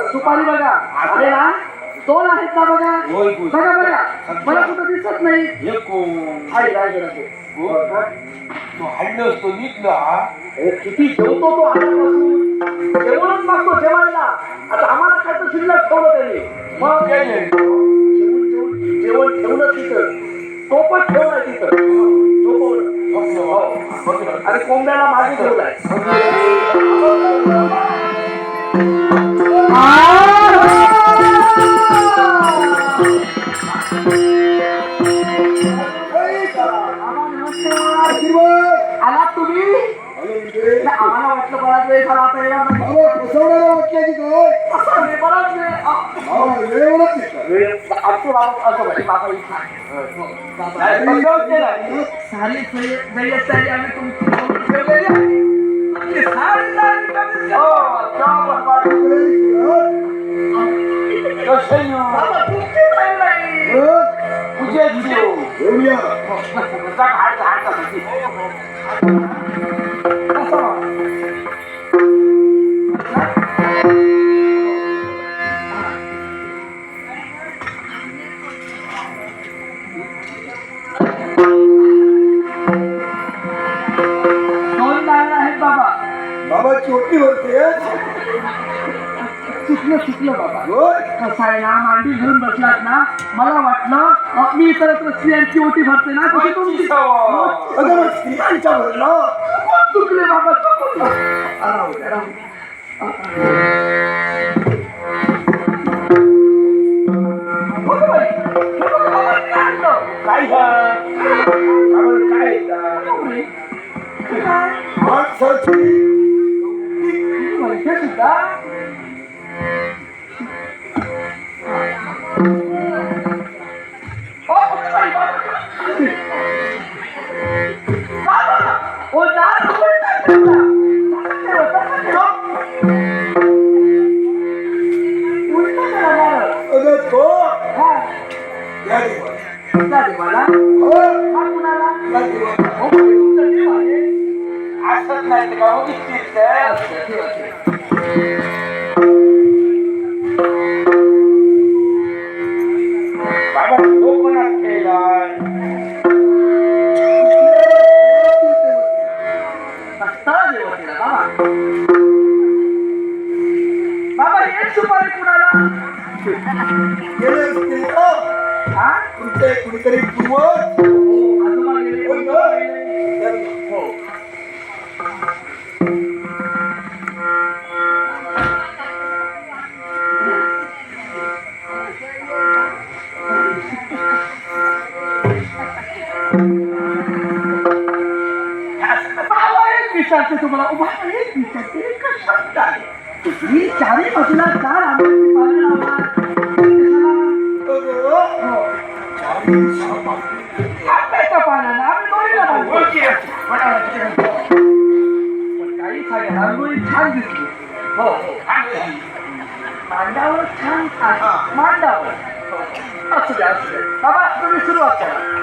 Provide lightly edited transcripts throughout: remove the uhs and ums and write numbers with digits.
सुपारी बघा अरे ना दोन आहेत ना बघा बघा बघा मला कुठं दिसत नाही किती जेवतो तो आल्यापासून जेवणच मागतो जेवायला आता आम्हाला काय तर शिल्लक ठेवलं त्याने मग जेवण ठेवलं तिथं तो पण ठेवलाय तिथं अरे कोंबड्याला मागे ठेवलाय आला तुम्ही आम्हाला वाटलं बराच वेळ झाला आता सारी तयारी आम्ही तुमची बाबा चोटी भरते चुकलं बाबा कसं आहे ना मांडी घेऊन बसलात ना मला वाटलं मी तर स्त्रियांची ओटी भरते ना तशी तुमची स्त्रियांच्या भरला चुकले बाबा सुद्धा बाबा एक सुपारी कुणाला कुणीतरी पूर्वज विचारते तुम्हाला उभा एक विचारते शब्द आहे तुम्ही चारी बाजूला चार आंब्याची पाने लावणार आंब्याच्या पाण्याने आम्ही दोन्हीला पण काही सांगा रांगोळी छान दिसली हो मांडावर छान मांडावर असू द्या बाबा तुम्ही सुरुवात करा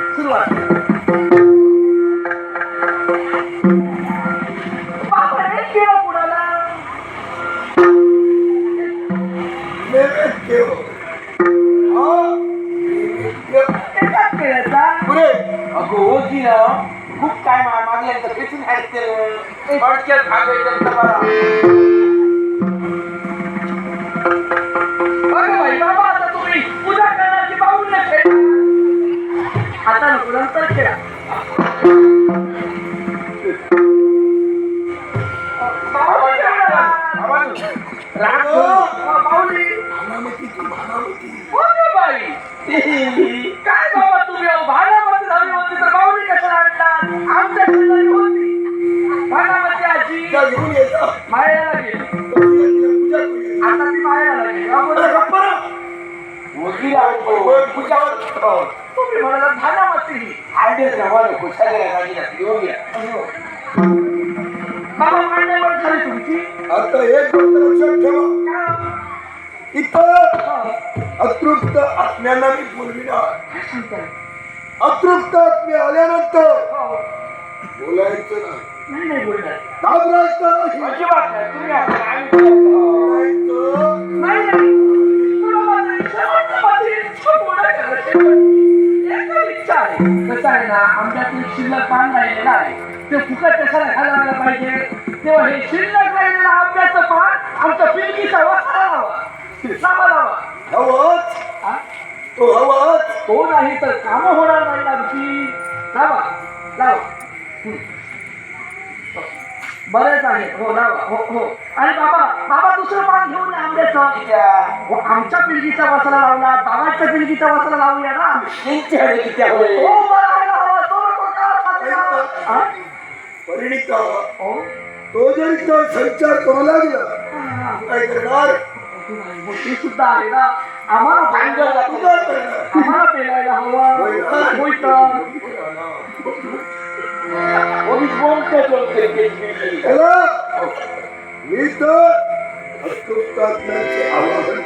खूप काय मागल्या खेचून थोडक्यात बाबा आता तुम्ही पूजा करण्याची पाहून न खेळ आता नको नंतर खेळा काय बाबा तुम्ही भागामध्ये झाली होती तर बावली कशाला आणला आमच्या शेजारी होती भागामध्ये आजी मायाला गेली आता ती मायाला गेली तुम्ही म्हणाला भागामध्ये बाबा मांडण्यावर झाली तुमची आता एक गोष्ट लक्षात ठेवा इथं अतृप्त आत्म्यांना मी बोलविणार अतृप्त आत्मे आल्यानंतर बोलायचं नाही. नाही नाही बोलणार. घाबरायचं नाही. अजिबात नाही. तुम्ही आता आम्ही बोलतो. बोलायचं. नाही नाही. तुला माझं शेवटचं माझी इच्छा पूर्ण करायची. एकच इच्छा आहे. कसं आहे ना, आमच्यातून शिल्लक पान राहिलेलं आहे. ते फुकट कशाला घालायला पाहिजे? तेव्हा हे शिल्लक राहिलेलं आंब्याचं पान आमच्या पिलकीचा वस्त्रा लावा. हवाच. हा? तो हवाच. तो नाही तर कामं होणार नाही आमची. लावा. बरेच आहे. हो लावा. हो. आणि बाबा दुसरं पान घेऊन या आंब्याचं. हो, आमच्या पिलकीचा वस्त्रा लावला, बाबाच्या पिलकीचा वस्त्रा लावूया ना. हो, बरं हवा. तो नको का? हा? परिणिता, हो? तो जर इथं संचार करू लागला हा. काय करणार? ते सुद्धा आहे ना. आम्हाला पेलायला हवं. मी तर अतृप्तात्म्याचे आवाहन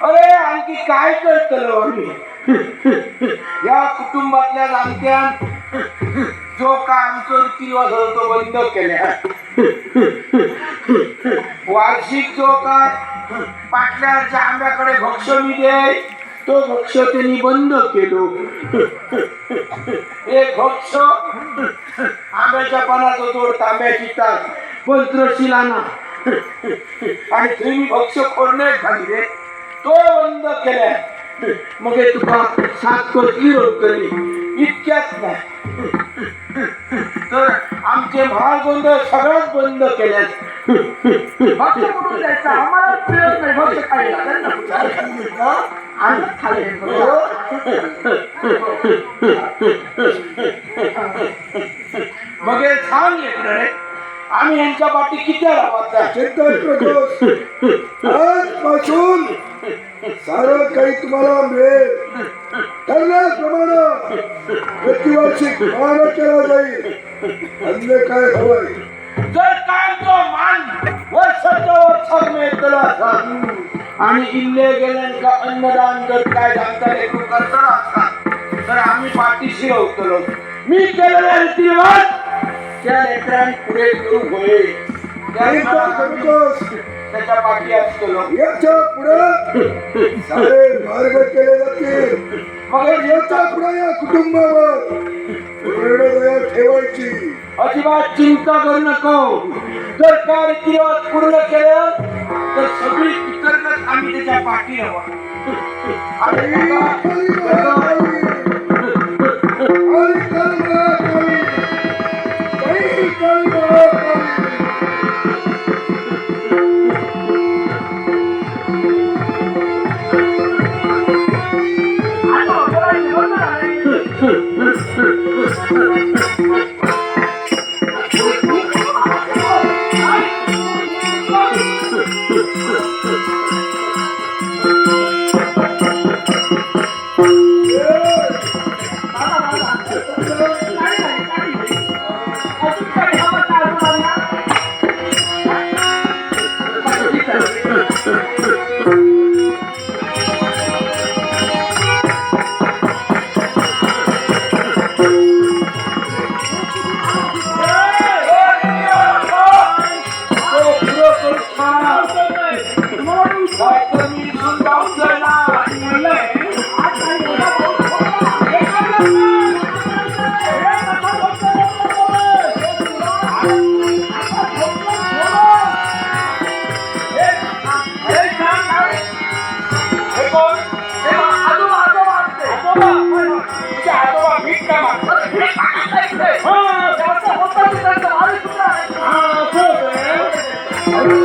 अरे आणखी काय करतलो आम्ही या कुटुंबातल्या जाणत्यान जो का आमचं रीतिरिवाज होतो बंद केल्या. वार्षिक जो का पाटल्याच्या आंब्याकडे भक्ष मी दे तो भक्ष त्यांनी बंद केलो. एक भक्ष आंब्याच्या पानाचा जोड तांब्याची ताक पंत्रशिलाना आणि तुम्ही भक्ष खोडणे खाली रे तो बंद केल्या. मग हे तुका 7 कोस विरोध करी इतक्याच नाही तर आमचे महाल गोंधळ सगळंच बंद केल्यास. भक्ष कुठून द्यायचा? आम्हाला मिळत नाही भक्ष खायला. आजच खाल्ले. मग हे सांग इकडे आम्ही यांच्या पाठी किती राहायचा? आजपासून सारं काही तुम्हाला मिळेल. ठरल्याप्रमाणे प्रतिवार्षिक मान केला जाईल. अन्य काय हवंय? जर काय तो मान वर्षाच्या वर्षात मिळतला आणि इल्ले गेल्यांका अन्नदान जर काय जाणता लेखू करता असतात तर आम्ही पाठीशी होतो. मी केलेल्या रीतिरिवाज त्या लेकरांनी पुढे करू होईल त्याच्या पाठी असतो. याच्या पुढे सारे मार्ग केले जातील. मग याच्या पुढे या कुटुंबावर पूर्ण दया ठेवायची. अजिबात चिंता करू नको. जर काय रीतिरिवाज पूर्ण केलं तर सगळी इतरकच आम्ही त्याच्या पाठी राहू. तुम्हाला मी विचार- काय तर मी इथून जाऊन ना म्हणलंय, आज काही एवढा पाऊस पडला. हे काय करणार? हे कसा बोलतोय? आता झोपलं, झोपलं. हे काय काय? हे कोण हे आजोबा आजोबा आमचे. आजोबा तुझे आजोबा भीक का मागतात? अरे, हे काय करायचंय? हा, जास्त होतं की त्यांचं वारी सुद्धा आहे. हा, असं होतंय.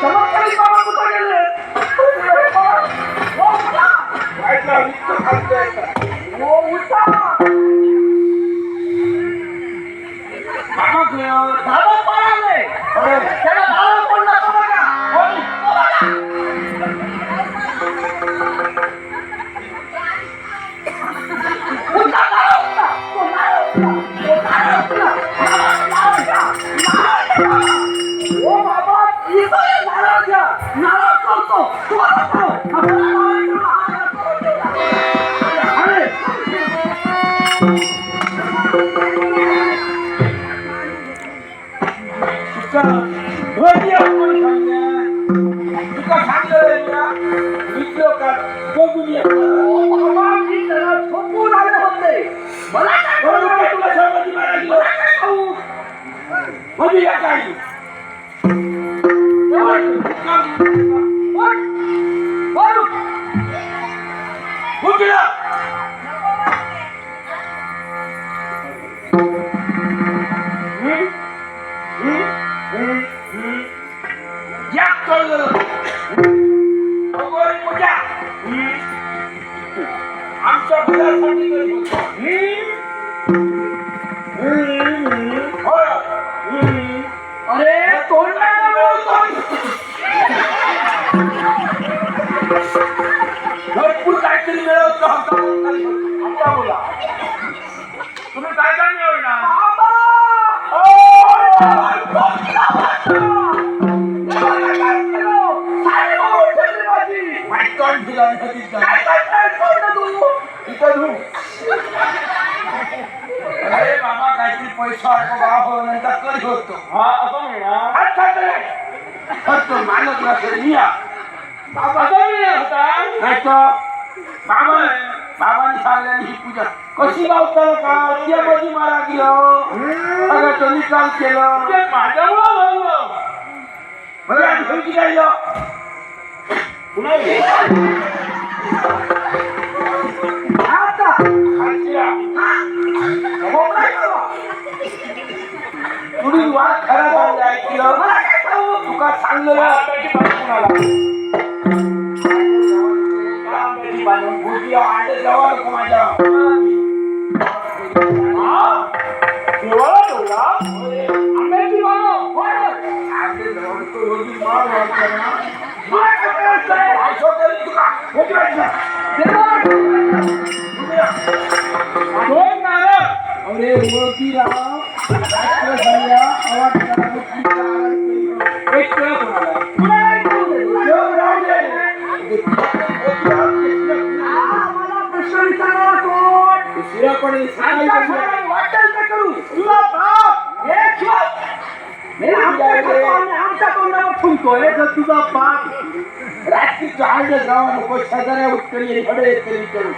चमत्कारी बाबा कुठं गेले? काय तर इतकं खाल्लंय का? ओ उठा! मामा खेळ. दादा पळाले. त्याला दादा पडला तो बघा. तो बघा. उठा, दादा उठा. तो दादा उठा. तो दादा उठा. दादा उठा. ओ बाबा, इथं ये, नारळ घ्या. नारळ करतो. तो नको. आपला नारळ अरे तुका भजी आपण खाल्ल्या. तुका सांगलं ना विकलो का बघून ये. बाबा, मी त्याला झोपून आले होते. मला काय बरोबर कळलं? आहे, तुला समज मारा गेलो. मला काय खाऊ? म्हणजे या काय उठ. वर उठ. उठला. या कळलं. भगवान पूजा. आमच्या घरासाठी तरी होतं. होय. अरे तोंड काय बोलतोय? भरपूर काहीतरी मिळवतो आता बोला. तुम्ही काय काय मिळवणार? बाबा! साडी मावळ ठेवली माझी. मायकॉन दिला नदीत जा. काय करताय तोंड तू? इथं धू. अरे बाबा काहीतरी पैसा हो नंतर कधी होतो. हा असं म्हणा. तो मालक नसेल मी या. बाबा नाही तर बाबांनी सांगल्याने ही पूजा कशी लावताना का त्या मध्ये मारा गेलं सगळं तो निकाल केलं माझ्यामुळं बरं आणि घरी राहिलं पुन्हा आता तुम्ही वाद खरा सांगला ऐकलं तुका सांगलं भुजी अंडे जेव्हा नको माझ्या आंब्याची वाळू. होय, होय. अंडे जेव्हा नको रोजी मार वाढतो ना मार करायचंय असं करीन तुका भुजी वाढतं. दोन नारळ. अरे ओळखी राव झाल्या आवाज एक केलं कोणाला तुला नाही कळू दे. देव राहू दे. मला प्रश्न विचारणारा कोण? दुसऱ्याकडे सकाळी आमच्या बोललो. घरात वाटेल ते करू. तुला बाप हे चूप. हे आमच्या तोंडावर फुंकतोय. जर तुझा बाप रात्रीचं आड जावा नको शेजाऱ्या उत्तरी हडे तरी करू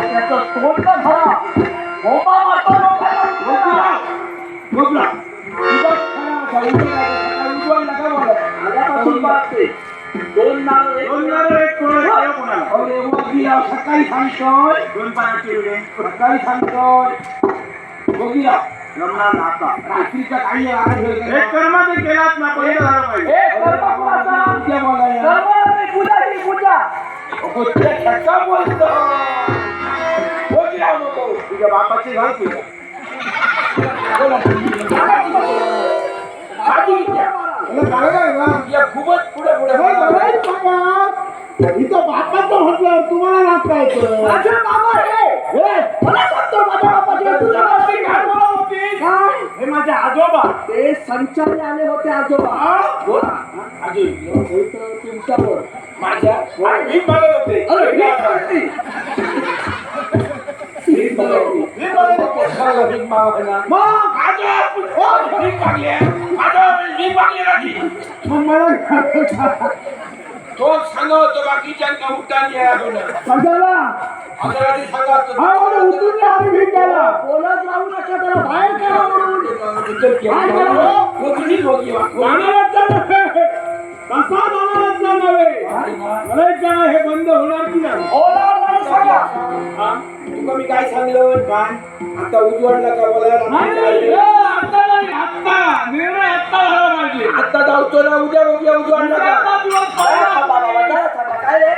त्याचं तोंड भरा. होमा मारतो लोकांना. आल्यापासून बापते. दोन नारळ एक सकाळी सांगतोय सकाळी सांगतोय बघूया रात्रीचा काही केलाच ना पहिले झालं पाहिजे. हे कर्म कुणाचा? कर्म नाही, पूजा ही पूजा. बोलतो बघूया नको तुझ्या बापाची घाल तुझ्या खूपच पुढे पुढे इथं बापाचं म्हटलं तुम्हाला लागतायचं माझे बाबा हे मला सांगतो माझ्या बापाचे तुझ्या बापाची काय बोला होती काय हे माझे आजोबा ते संचारले आले होते आजोबा तुमच्यावर माझ्या भीक मागत होते अरे भीक मागती. भीक मागती. भीक मागायला. मग आजोबा भीक मागली आहे. आजोबा भीक मागली नाही. मग मला तो सांगतो बाकीच्यांना उठान या सगळ्याला अगराधी सांगतो हा म्हणून उठून या आणि भीक द्यायला बोलत राहू नका त्याला बाहेर करा म्हणून कसा जाणारच नव्हे मला हे बंद होणार की नाही होणार नाही सांगा तुका मी काय सांगलं काय आता उजवडला का आता जाऊतो ना उद्या उद्या उजवडला काय रे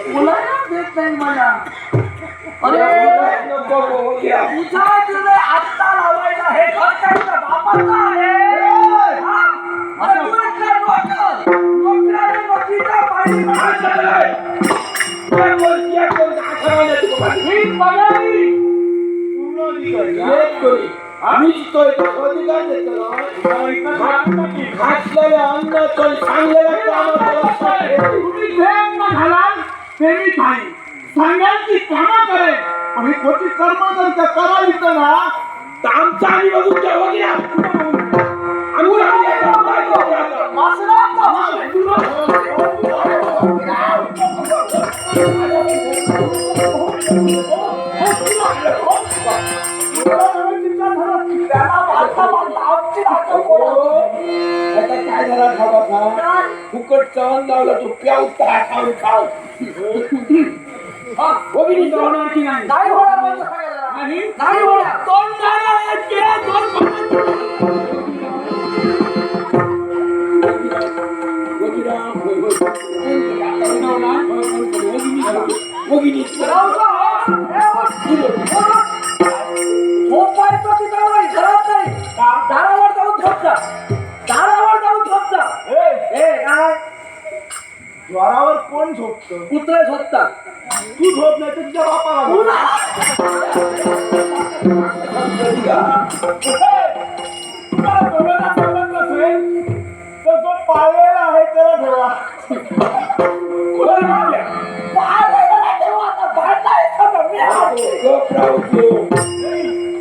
मुलांना देत नाही मला अरे तुझा तुझे आत्ता लावायला हे घर काय तुझ्या बापाचं आहे हा? अरे तू इथला नोकर. नोकराने नोकरीचा पाणी आम्ही तो अधिकार देतो घातलेल्या अन्न तो सांगलेल्या सांगायची कामं करे आणि खोटी कर्म जर का करायचं ना तर आमचा आम्ही बघून द्या वगैरे काय झाला खावा फुकट चवण लावला तू प्याऊ खाऊन खाऊ होणार की नाही नाही होणार म्हणजे सांगा जरा. नाही होणार झोपायचं तिथं नाही घरात नाही दारावर जाऊन झोपचा दारावर जाऊन झोपचा ए काय द्वारावर कोण झोपतं कुत्रे झोपतात तू झोप नाही तर तुझ्या बापाला तर जो पाळलेला आहे त्याला ठेवा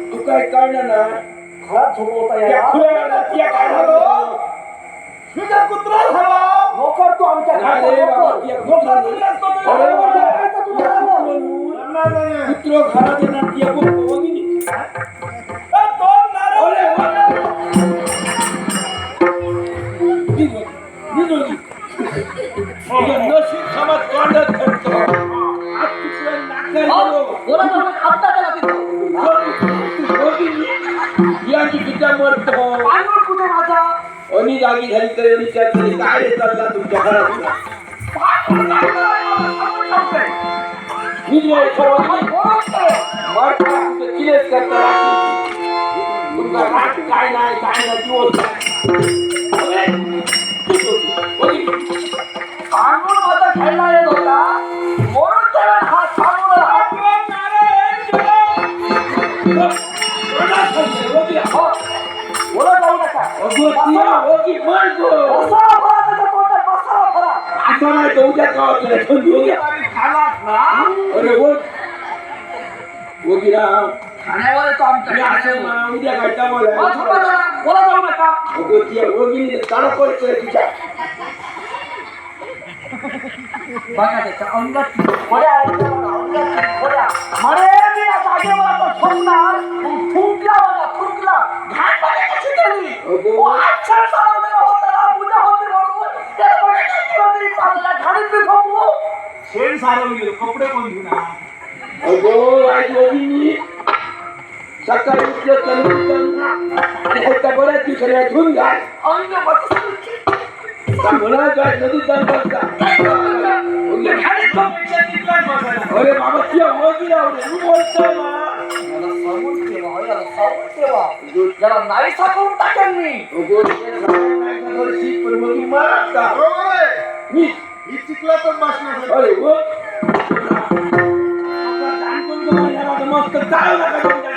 तू काय काढलं ना घरात झोपवता त्या यायला खुल्या त्या काढलं तुझा कुत्रा झाला नोकर तू आमच्या घरात अरे बाबा, नोकर. त्या नोकर तुझी असतो तुझ्या अरे बाबा. घरात तुझ्या घरात. जमणार नाही. कुत्रो घरात येणार ती आपण बघितली दोन नारळ. नशीब समाज तोंडात धरतो आज तुला नाकार गेलो बोला ना, आत्ता त्याला तिथं. यांची किती मरतो पाणबुड कुठे माझा आणि जागी झाली तर विचार केली काय चालला तुमच्या घरात पाणबुड काय करायला मला सांगून ठेवतंय. किलेच करता तुमचा राग काय नाही दिवस पाणबुड माझा खेळला येत होता म्हणून त्याला हा सांगून बोला जाऊ नका मसाला भरा त्याच्या पोटात मसाला भरा असं नाही तर उद्या का खालात ना अरे वगिरा खाण्यावर येतो मी आमच्या असं ना, उद्या काय थांबा मला जरा, बोला जाऊ नका वगिरी तारा पडतोय तुझ्या बघा त्याच्या अंगात खोड्या आहेत त्या बघा, अंगात खोड्या. म्हणे मी या जागेवर आता झोपणार, मग थुंकला बघा, थुंकला. घाण बघा कशी केली. अगो. अक्षर चालवलेलं होतं ना, पूजा होती म्हणून. त्याला बघा किती किलोतरी चालला, घाणीत मी झोपू. शेण सारवून गेलो कपडे कोण घेणार अगो आज वगिनी सकाळी उठलं आणि ह्याच्या बऱ्याच दिवसाला धुवून घाल अंग बघ. चांगला काय नदीत जाऊन बसता ते खाली झोपायच्या तिथलाच बसायला. अरे बाबा ती ओगी आवडे तू बोलतोय ना याला सावध ठेवा, याला सावध ठेवा. याला नाही सापडून टाकेल मी. शीत पण ओगी मारत का होय. मी ही चिखलातच बसणार. अरे वो मस्त चालू नका तुमच्या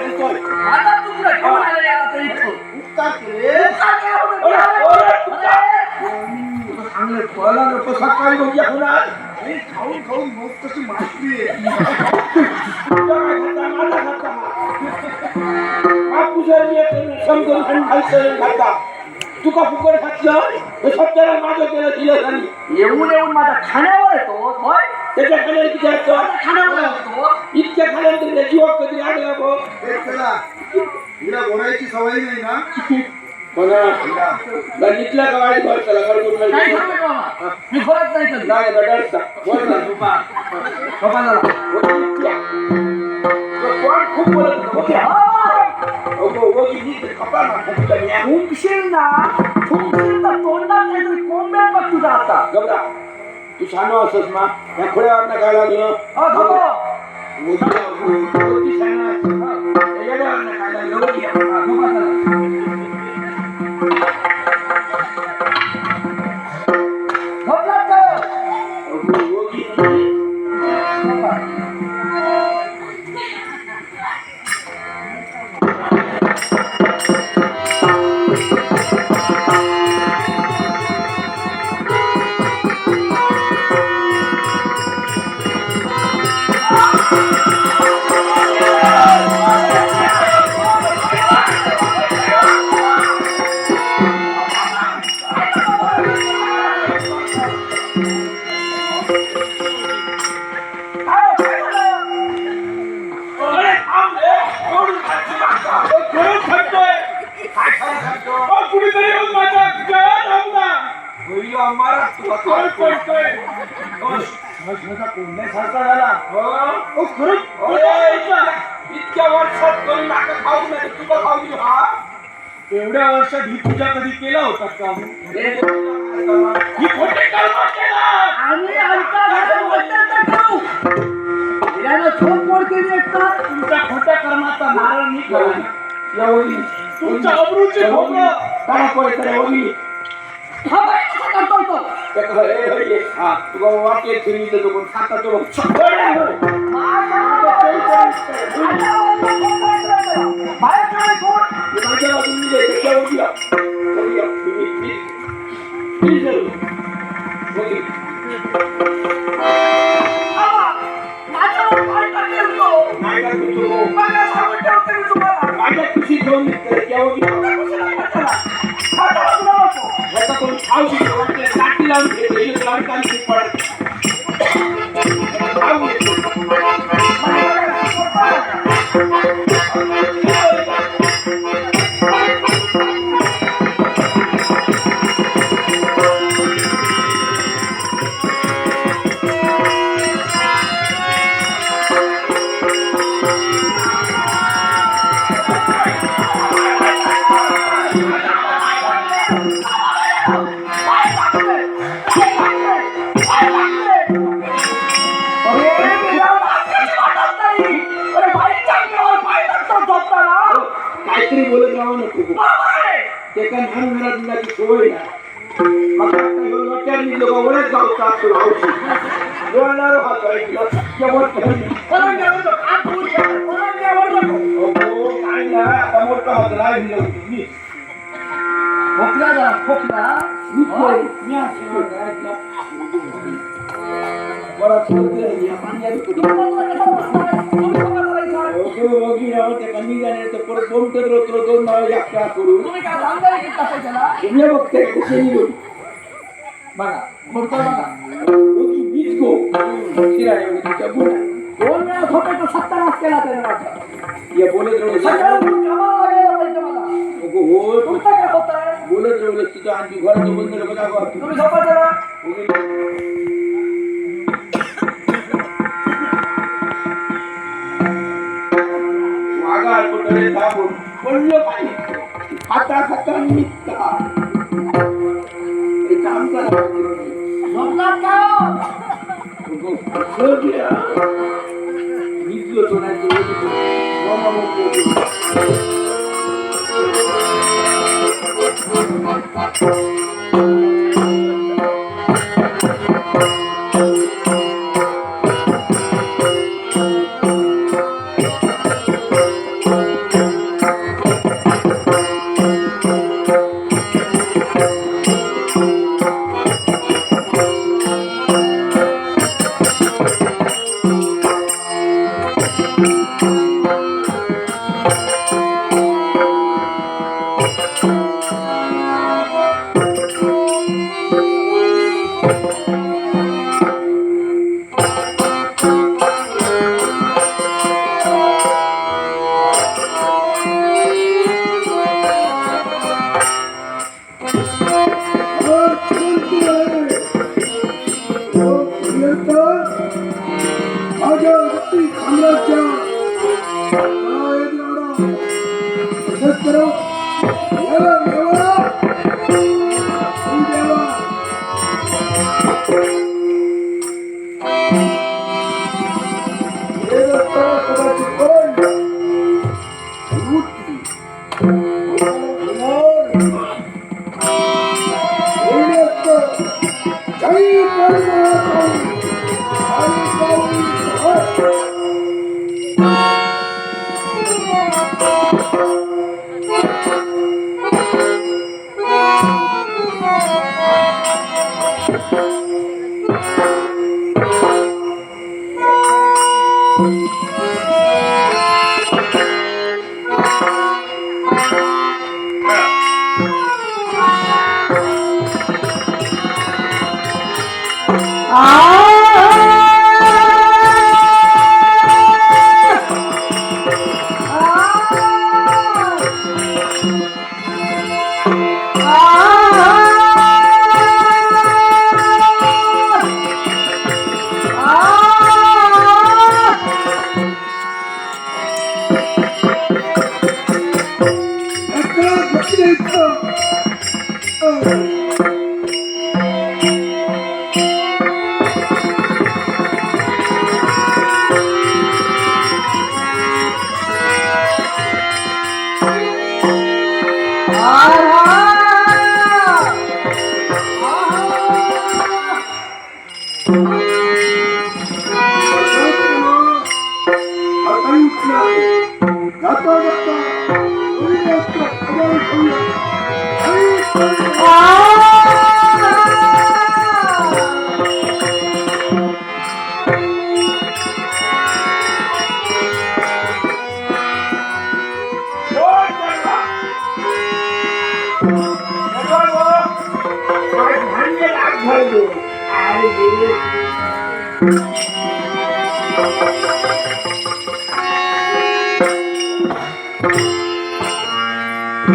आता तुकडा घेऊन आला याला तर इथं. उपकार केले. काय काय होतं? चांगले फळा नको सकाळी बघूया होणार आणि खाऊन खाऊन मस्त अशी मासली आहे. तुका फुकट खातलं सत्याला माझं केलं दिलं झाली येऊन येऊन माझ्या खाण्यावर येतो होय. त्याच्या खाण्यावर किती असतं माझ्या खाण्यावर येतो. इतक्या खाल्यानंतर त्याची जीवा कधी आडला भाऊ हे चला. हिला बोलायची सवय नाही ना. गणितल्या गावाडी भरताला गडबड काय नाही सांगू बाबा? मी खोलत नाही कधी. नाही गडडता बोल ना झोपा. झोपा जरा. कोण खूप बोलत होतं, ओके हा. थुंकशील ना तर तोंडात काहीतरी कोंबड्या बघ तुझा आता. गबरा तू छान असस ना या खोड्यावर ना काय लागलं हा, थांबा. हा, झोपा जरा. झोपलात का? झोपा. इतक्या वर्षात कोणी नाका खाऊ नाही तुला खाऊ दिलं हा एवढ्या वर्षात ही पूजा कधी केला होता का? ही खोटे कर्म केला आम्ही आमच्या घरात वैद्यंत करू. हिऱ्यानं झोपमोड केली एकतर. तुमच्या खोट्या कर्माचा नारळ मी खाऊ. एवढी तुमच्या अब्रूचे भोगं. काय पळत एवढी हा बाई कसं करतोय तो? हा तुला वाटले फिरी तर कोण खाता तो बाहेर काय कोण? माझ्या बाजूने त्याच्या उद्या आवा, माझ्यावर पाय टाकेल तो. मला सांगून ठेवते मी तुम्हाला. माझ्या खुशी घेऊन त्याच्या उद्या मला कुशाला वाटायला. हाताला तुला नको. ह्याचा कोण खाऊ शकतो वाटते लाटी लावून घेते एक लाडकांची पडत खाऊ घेतो काहीतरी बोलत राहू नको ते काय लहान घरात मुलाची सवय नाही मग लोकांनी लोक ओळख जाऊ टाकतो बोलणार हात ऐकलं शेवट काय ना आता मोठा होत राहिलं मी खोकला जरा खोकला. होय. मी असं बरा या पाण्यात परत दोन दोन यात्रा करू तुम्ही काय सांगताय की कसं त्याला? तुम्ही बघताय कसे बघा बघतो बघा. बीच गो शिरा एवढी बोला 2 वेळा खोटे तो 70 केला त्याने वाटतं. या बोलत राहू सगळं कामाला लागायला पाहिजे मला. हो तुमचं काय होतंय? बोलत राहू तिथं आणखी घराचं बंद बघा तुम्ही झोपा जरा. वागा कुठे दाबून पडलं पाहिजे खाता खाता निघता काम झोपलात का हो?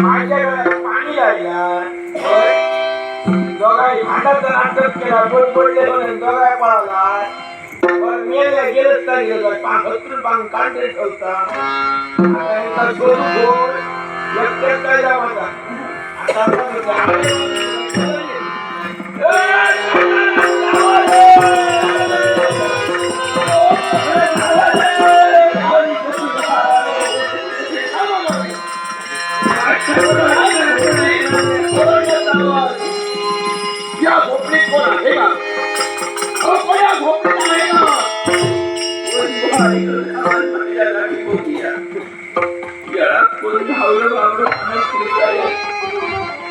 माझ्या डोळ्यात पाणी लागलं. दोघांनी भांडायचं नाटक केला, बोल बोललेलो नाही, दोघांनी पळाला. बरं मेल्या गेलंच तरी गेलं, हत्रून पाहून कांडे ठेवता. आता यांचा शोध घोळ, एकट्यात काय जमाचा. आता या झोपडीत कोण आहे का? या झोपडीत आहे का? कोण धावलं बाबडं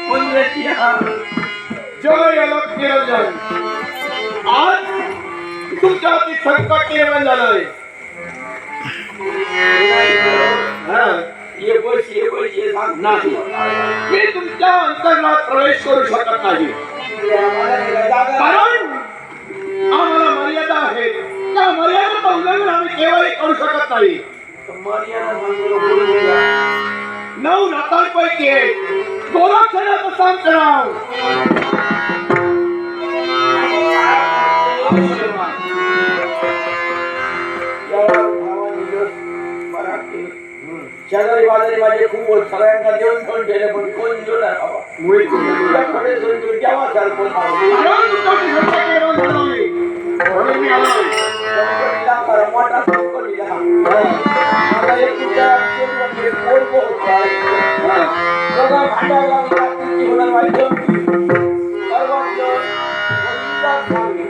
कोण जय अलग निरंजन. आज तुमच्या हाती संकट निर्माण झालंय. ये सांग नाही. मी तुमच्या अंतर्नात प्रवेश करू शकत नाही, कारण आम्हाला मर्यादा आहेत. त्या मर्यादा उल्लंघन आम्ही केव्हाही करू शकत नाही. 9 नातांपैकी गोरक्षणाचं सांगतो नाव. शेजारी बाजारी माझे खूप सगळ्यांना देऊन ठेवून ठेवले, पण कोण देऊ नाही बाबा. मुळे तुझ्याकडे सोडून केव्हा सरपंच आलो? कारण तुमच्याकडे घरचा निर्माण झाला आहे. म्हणून मी आलोय. चौकटीला खरं मोठा चौकटीला. आता एक तुझ्या शेवटमध्ये कोण पोहोचला? दोघा भांड्या लागला तुमची होणार वाईट जमती. सर्वांचं गोविंदा स्वामी.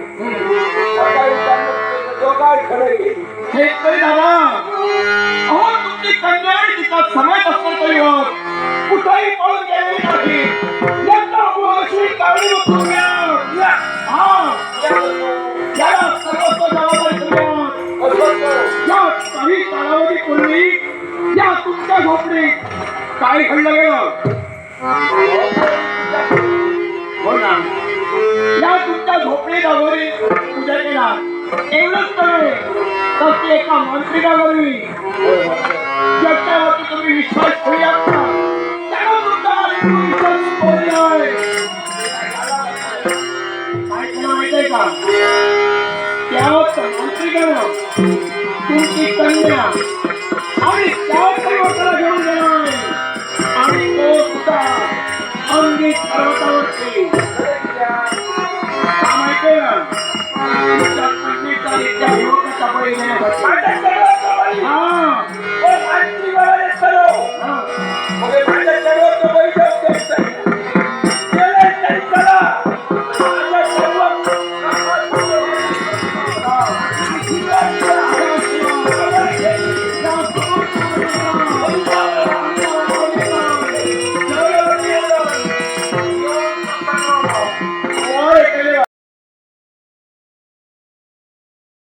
सकाळी त्यांना दोघा खडे गेली. शेतकरी दादा, अहो तुमची कन्या आणि तिचा समय असताना कुठेही पळून गेलेली नाही. यंदा वर्षी काढून तुम्ही हा याला सर्वस्व जबाबदारी तुम्ही या काही कालावधीपूर्वी या तुमच्या झोपडीत काय घडलं गेलं? हो ना, या तुमच्या झोपडीत अगोदरी पूजा केला. एवढंच नव्हे तर ते एका मंत्रीला घरी ज्याच्यावरती तुम्ही विश्वास ठेवूया त्याला तुमचा विश्वास बोलला आहे. काय तुला माहितीये का? त्यावर मंत्रीकडं तुमची कन्या आणि त्यावर लोकांना घेऊन गेला आणि तो सुद्धा अंगी पर्वतावरती माहितीये का? तुमच्या कन्येचा इतक्या युवकाचा बळी घेण्यासाठी